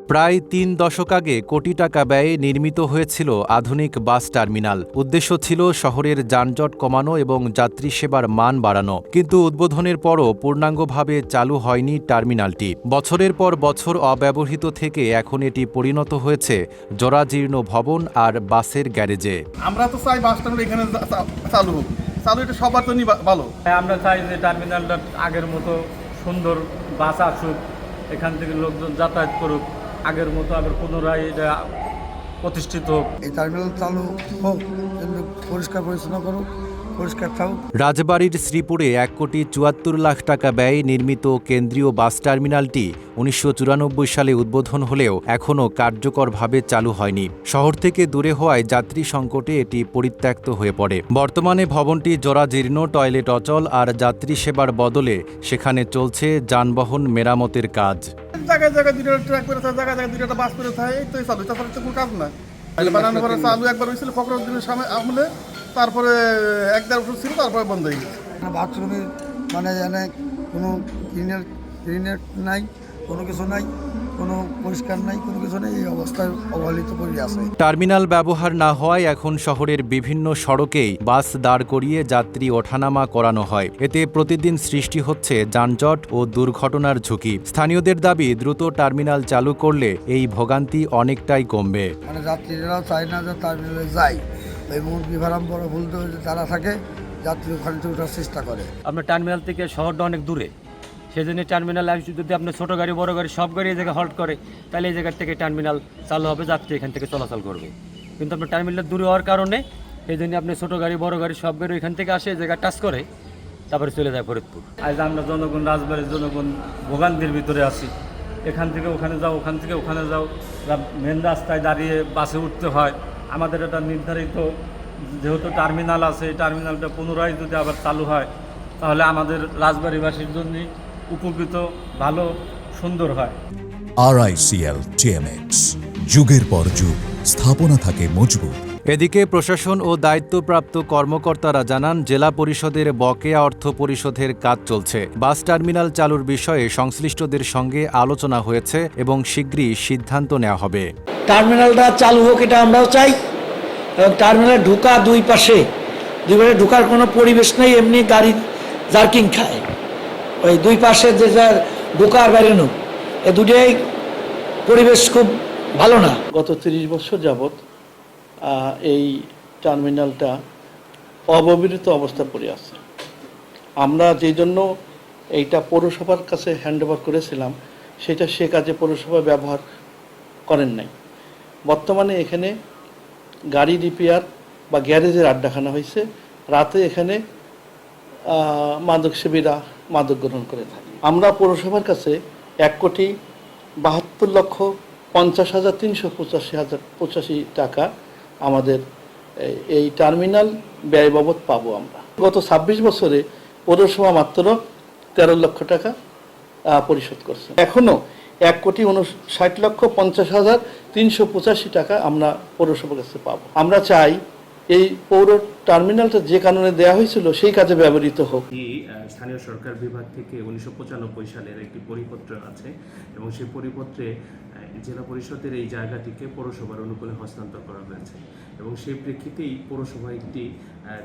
প্রায় ৩ দশক আগে কোটি টাকা ব্যয়ে নির্মিত হয়েছিল আধুনিক বাস টার্মিনাল। উদ্দেশ্য ছিল শহরের যানজট কমানো এবং যাত্রী সেবার মান বাড়ানো। কিন্তু উদ্বোধনের পরও পূর্ণাঙ্গভাবে চালু হয়নি টার্মিনালটি। বছরের পর বছর অব্যবহৃত থেকে এখন এটি পরিণত হয়েছে জরাজীর্ণ ভবন আর বাসের গ্যারেজে। আমরা তো চাই বাস টার্মিনাল এখানে চালু হোক, চালু এটা সবার জন্যই ভালো। আমরা চাই যে টার্মিনালটা আগের মতো সুন্দর বাস আসুক, এখান থেকে লোকজন যাতায়াত করুক, আগের মতো আবার পুনরায় এটা প্রতিষ্ঠিত হোক। এই টার্মিনাল চালু হোক, কিন্তু পরিষ্কার পরিচ্ছন্ন করুক, পরিষ্কার থাকুক। রাজবাড়ীর শ্রীপুরে ১,৭৪ লাখ টাকা ব্যয়ে নির্মিত কেন্দ্রীয় বাস টার্মিনালটি ১৯৯৪ সালে উদ্বোধন হলেও এখনও কার্যকরভাবে চালু হয়নি। শহর থেকে দূরে হওয়ায় যাত্রী সংকটে এটি পরিত্যক্ত হয়ে পড়ে। বর্তমানে ভবনটি জরাজীর্ণ, টয়লেট অচল আর যাত্রী সেবার বদলে সেখানে চলছে যানবাহন মেরামতের কাজ। জায়গায় জায়গায় দুটো ট্রাক করে থাকে, জায়গায় জায়গায় দুটো বাস করে থাকে, এই তো চালু, তাছাড়া তো কোনো কাজ না। বানানোর পরে চালু একবার হয়েছিল ফখরুদ্দিনের সামনে আমলে, তারপরে ১-১.৫ বছর ছিল, তারপরে বন্ধ হয়ে গেছে। বাথরুমের মানে জানে কোনো ক্লিনার নাই, কোনো কিছু নাই, কোনো পরিষ্কার নাই, কোনো কিছু নেই। এই অবস্থায় অবহেলিত করে আছে। টার্মিনাল ব্যবহার না হওয়ায় এখন শহরের বিভিন্ন সড়কেই বাস দাঁড় করিয়ে যাত্রী ওঠানামা করানো হয়। এতে প্রতিদিন সৃষ্টি হচ্ছে যানজট ও দুর্ঘটনার ঝুঁকি। স্থানীয়দের দাবি, দ্রুত টার্মিনাল চালু করলে এই ভোগান্তি অনেকটাই কমবে। মানে যাত্রীরাও চায় না যে টার্মিনালে যায়, এই মুরগি ফার্ম বড় ভুলতে তারা থাকে, যাত্রী ওখান থেকে ওঠার চেষ্টা করে। আপনার টার্মিনাল থেকে শহরটা অনেক দূরে, সেই জন্য টার্মিনাল যদি আপনার ছোটো গাড়ি বড় গাড়ি সব গাড়ি এই জায়গায় হল্ট করে, তাহলে এই জায়গার থেকে টার্মিনাল চালু হবে, যাত্রী এখান থেকে চলাচল করবে। কিন্তু আপনার টার্মিনাল দূরে হওয়ার কারণে এই জন্য আপনি ছোটো গাড়ি বড় গাড়ি সব গাড়ি এখান থেকে আসে, এই জায়গায় টাচ করে তারপরে চলে যায় ফরিদপুর। আজ আমরা জনগণ, রাজবাড়ির জনগণ ভোগান্তির ভিতরে আছি। এখান থেকে ওখানে যাও, ওখান থেকে ওখানে যাও, মেন রাস্তায় দাঁড়িয়ে বাসে উঠতে হয়। আমাদের একটা নির্ধারিত যেহেতু টার্মিনাল আছে, এই টার্মিনালটা পুনরায় যদি আবার চালু হয় তাহলে আমাদের রাজবাড়িবাসীর জন্য উপকৃত, ভালো, সুন্দর হয়। RICL TMX, যুগের পর যুগ স্থাপনা থাকে মজবুত। এদিকে প্রশাসন ও দায়িত্বপ্রাপ্ত কর্মকর্তারা জানান, জেলা পরিষদের বকেয়া অর্থ পরিশোধের কাজ চলছে। বাস টার্মিনাল চালুর বিষয়ে সংশ্লিষ্টদের সঙ্গে আলোচনা হয়েছে এবং শীঘ্রই সিদ্ধান্ত নেওয়া হবে। টার্মিনালটা চালু হোক, এটা আমরাও চাই। এবং টার্মিনালে ঢোকা দুই পাশে ঢোকার কোনো পরিবেশ নেই, এমনি গাড়ি জার্কিং খায়। ওই দুই পাশে যে যার ঢোকার বেরোনো, এ দুটোই পরিবেশ খুব ভালো না। গত ৩০ বছর যাবৎ এই টার্মিনালটা অব্যবহৃত অবস্থা পড়ে আছে। আমরা যেই জন্য এইটা পৌরসভার কাছে হ্যান্ডওভার করেছিলাম, সেটা সে কাজে পৌরসভা ব্যবহার করেন নাই। বর্তমানে এখানে গাড়ি রিপেয়ার বা গ্যারেজের আড্ডাখানা হয়েছে। রাতে এখানে মাদকসেবীরা মাদক গ্রহণ করে থাকে। আমরা পৌরসভার কাছে ১,৭২,৫০,৩৮৫ টাকা আমাদের এই টার্মিনাল ব্যয় বাবদ পাবো আমরা। গত ২৬ বছরে পৌরসভা মাত্র ১৩ লক্ষ টাকা পরিশোধ করছে। এখনও ১,৫০,৫০,৩৮৫ টাকা আমরা পৌরসভার কাছে পাবো। আমরা চাই এই পৌর টার্মিনালটা যে কারণে দেওয়া হয়েছিল সেই কাজে ব্যবহৃত হোক। স্থানীয় সরকার বিভাগ থেকে ১৯৯৫ সালের একটি পরিপত্র আছে এবং সেই পরিপত্রে জেলা পরিষদের এই জায়গাটিকে পৌরসভার অনুকূলে হস্তান্তর করা হয়েছে এবং সেই প্রেক্ষিতেই পৌরসভা একটি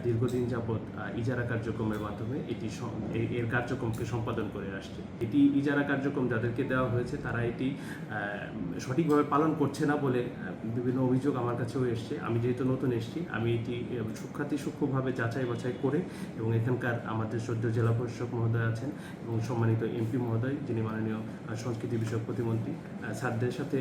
দীর্ঘদিন যাবৎ ইজারা কার্যক্রমের মাধ্যমে এর কার্যক্রমকে সম্পাদন করে আসছে। এটি ইজারা কার্যক্রম যাদেরকে দেওয়া হয়েছে তারা এটি সঠিকভাবে পালন করছে না বলে বিভিন্ন অভিযোগ আমার কাছেও এসছে। আমি যেহেতু নতুন এসেছি, আমি এটি সূক্ষ্মভাবে যাচাই বাছাই করে এবং এখানকার আমাদের শ্রদ্ধেয় জেলা প্রশাসক মহোদয় আছেন এবং সম্মানিত এমপি মহোদয়, যিনি মাননীয় সংস্কৃতি বিষয়ক প্রতিমন্ত্রী, স্যারদের সাথে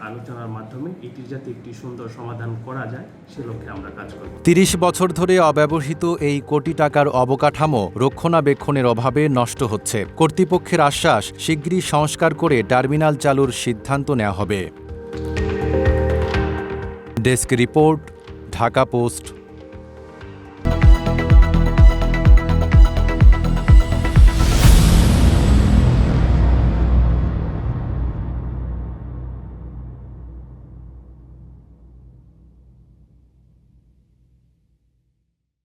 আলোচনার মাধ্যমে এটির যাতে একটি সুন্দর সমাধান করা যায় সে লক্ষ্যে আমরা কাজ করব। ৩০ বছর ধরে অব্যবহৃত এই কোটি টাকার অবকাঠামো রক্ষণাবেক্ষণের অভাবে নষ্ট হচ্ছে। কর্তৃপক্ষের আশ্বাস, শিগগিরই সংস্কার করে টার্মিনাল চালুর সিদ্ধান্ত নেওয়া হবে। Desk report, Dhaka post.